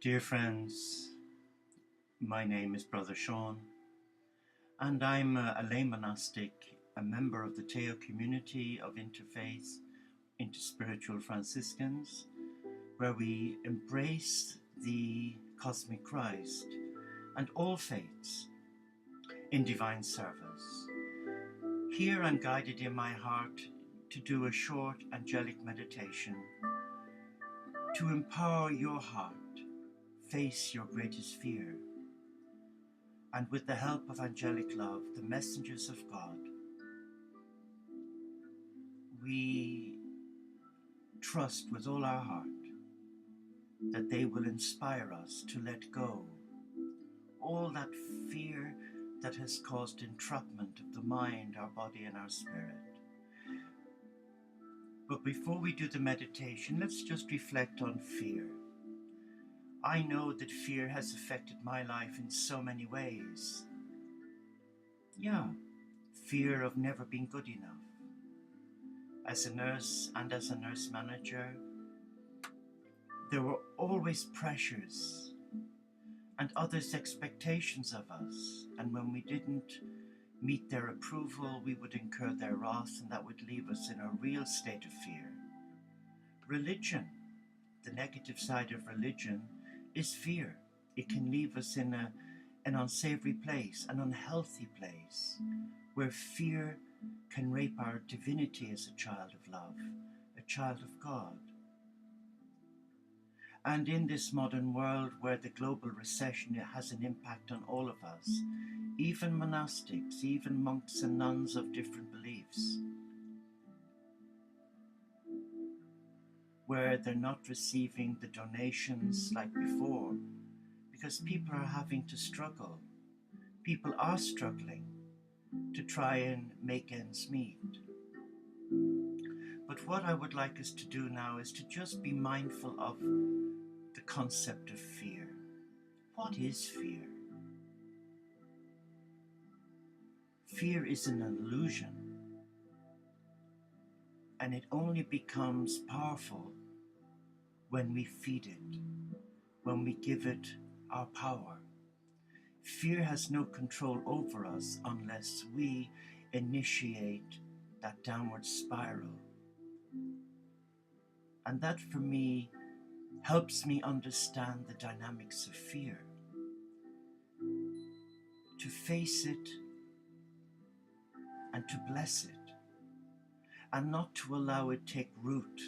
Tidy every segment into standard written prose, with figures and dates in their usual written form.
Dear friends, my name is Brother Sean, and I'm a lay monastic, a member of the Teo community of interfaith, interspiritual Franciscans, where we embrace the cosmic Christ and all faiths in divine service. Here I'm guided in my heart to do a short angelic meditation to empower your heart, face your greatest fear, and with the help of angelic love, the messengers of God, we trust with all our heart that they will inspire us to let go all that fear that has caused entrapment of the mind, our body, and our spirit. But before we do the meditation, let's just reflect on fear. I know that fear has affected my life in so many ways. Fear of never being good enough. As a nurse and as a nurse manager, there were always pressures and others' expectations of us, and when we didn't meet their approval, we would incur their wrath, and that would leave us in a real state of fear. Religion, the negative side of religion, is fear. It can leave us in an unsavory place, an unhealthy place, where fear can rape our divinity as a child of love, a child of God. And in this modern world where the global recession has an impact on all of us, even monastics, even monks and nuns of different beliefs, where they're not receiving the donations like before, because people are having to struggle. People are struggling to try and make ends meet. But what I would like us to do now is to just be mindful of the concept of fear. What is fear? Fear is an illusion, and it only becomes powerful when we feed it, when we give it our power. Fear has no control over us unless we initiate that downward spiral. And that, for me, helps me understand the dynamics of fear. To face it and to bless it, and not to allow it take root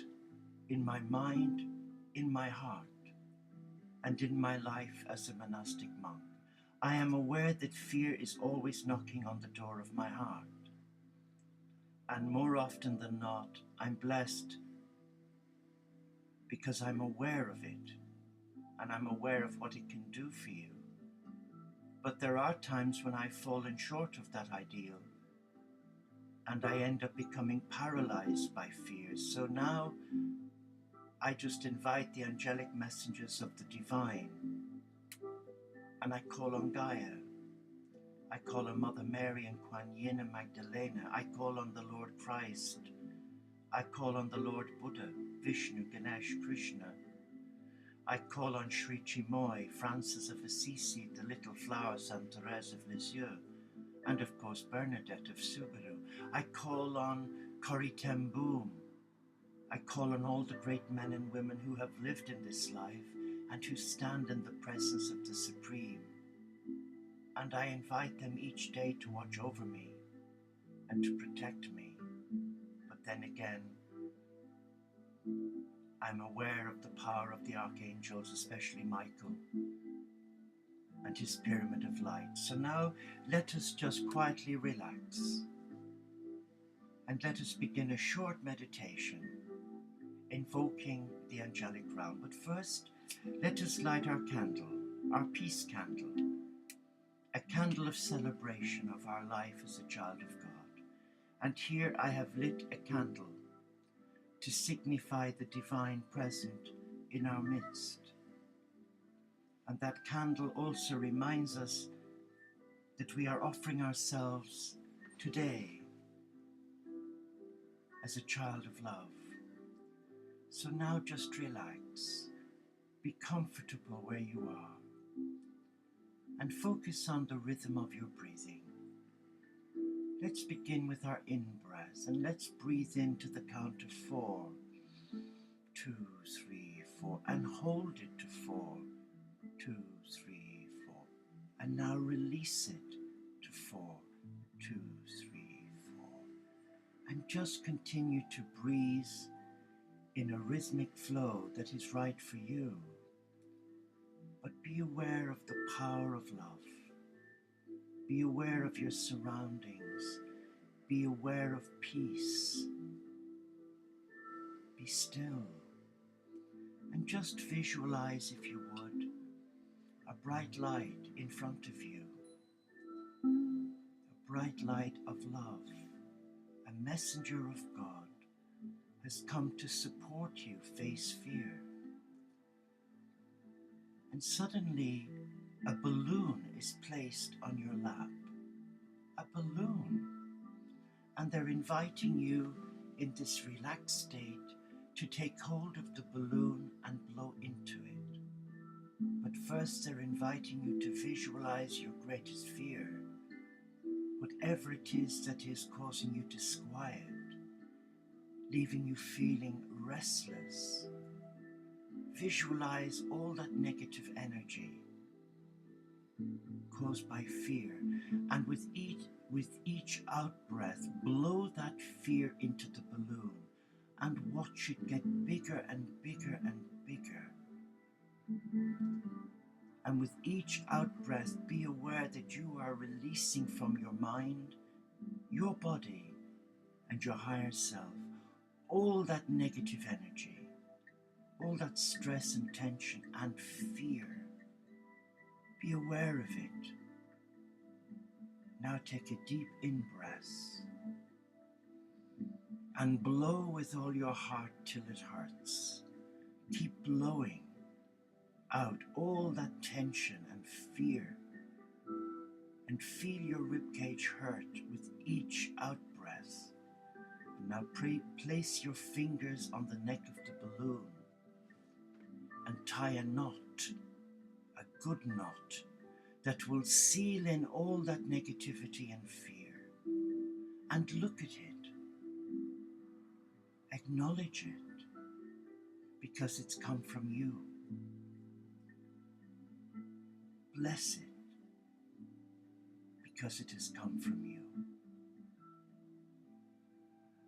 in my mind, in my heart, and in my life as a monastic monk. I am aware that fear is always knocking on the door of my heart. And more often than not, I'm blessed because I'm aware of it, and I'm aware of what it can do for you. But there are times when I've fallen short of that ideal, and I end up becoming paralyzed by fear. So now I just invite the angelic messengers of the divine, and I call on Gaia. I call on Mother Mary and Kuan Yin and Magdalena. I call on the Lord Christ. I call on the Lord Buddha, Vishnu, Ganesh, Krishna. I call on Sri Chimoy, Francis of Assisi, the Little Flower, Sainte Therese of Lisieux, and of course Bernadette of Subaru. I call on Corrie ten Boom. I call on all the great men and women who have lived in this life and who stand in the presence of the Supreme. And I invite them each day to watch over me and to protect me. But then again, I'm aware of the power of the archangels, especially Michael and his pyramid of light. So now let us just quietly relax and let us begin a short meditation invoking the angelic realm. But first, let us light our candle, our peace candle, a candle of celebration of our life as a child of God. And here I have lit a candle to signify the divine present in our midst. And that candle also reminds us that we are offering ourselves today as a child of love. So now just relax Be comfortable where you are and focus on the rhythm of your breathing. Let's begin with our in-breath, and let's breathe into the count of 4. 2, 3, 4, and hold it to 4. 2, 3, 4. And now release it to 4. 2, 3, 4. And just continue to breathe in a rhythmic flow that is right for you. But be aware of the power of love. Be aware of your surroundings. Be aware of peace. Be still. And just visualize, if you would, a bright light in front of you. A bright light of love. A messenger of God has come to support you face fear. And suddenly a balloon is placed on your lap. A balloon. And they're inviting you in this relaxed state to take hold of the balloon and blow into it. But first they're inviting you to visualize your greatest fear, whatever it is that is causing you disquiet, leaving you feeling restless. Visualize all that negative energy caused by fear, and with each out-breath, blow that fear into the balloon and watch it get bigger and bigger and bigger. And with each out-breath, be aware that you are releasing from your mind, your body, and your higher self all that negative energy, all that stress and tension and fear. Be aware of it. Now take a deep in-breath and blow with all your heart till it hurts. Keep blowing out all that tension and fear, and feel your ribcage hurt with each out-breath. And now place your fingers on the neck of the balloon and tie a knot, a good knot, that will seal in all that negativity and fear. And look at it. Acknowledge it, because it's come from you. Bless it, because it has come from you.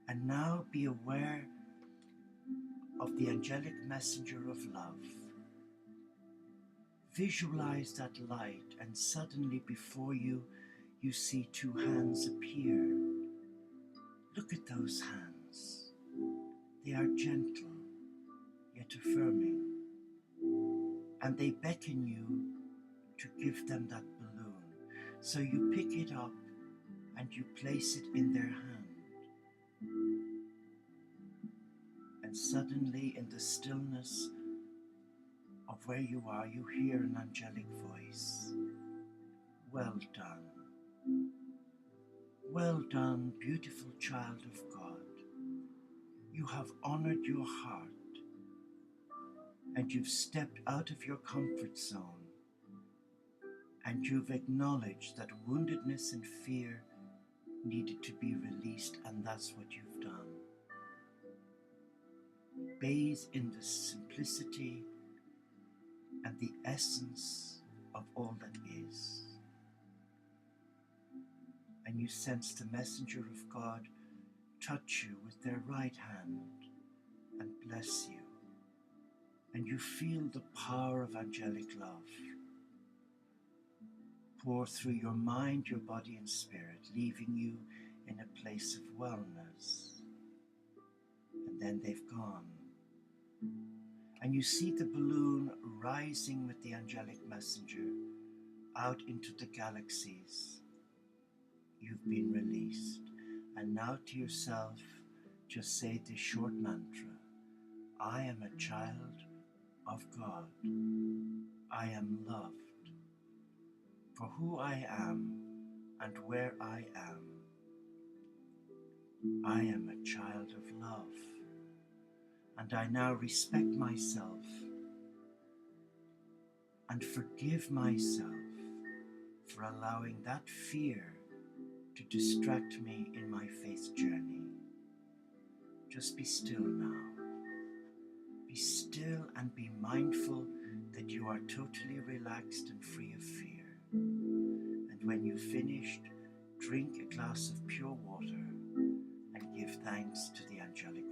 And now be aware of the angelic messenger of love. Visualize that light, and suddenly before you, you see 2 hands appear. Look at those hands. They are gentle, yet affirming. And they beckon you to give them that balloon. So you pick it up and you place it in their hand. And suddenly, in the stillness of where you are, you hear an angelic voice. Well done. Well done, beautiful child of God. You have honored your heart, and you've stepped out of your comfort zone, and you've acknowledged that woundedness and fear needed to be released, and that's what you've done. Bathe in the simplicity and the essence of all that is. And you sense the messenger of God touch you with their right hand and bless you. And you feel the power of angelic love pour through your mind, your body and spirit, leaving you in a place of wellness. And then they've gone. And you see the balloon rising with the angelic messenger out into the galaxies. You've been released. And now to yourself, just say this short mantra. I am a child of God. I am loved for who I am and where I am. I am a child of love. And I now respect myself and forgive myself for allowing that fear to distract me in my faith journey. Just be still now. Be still and be mindful that you are totally relaxed and free of fear. And when you've finished, drink a glass of pure water and give thanks to the angelic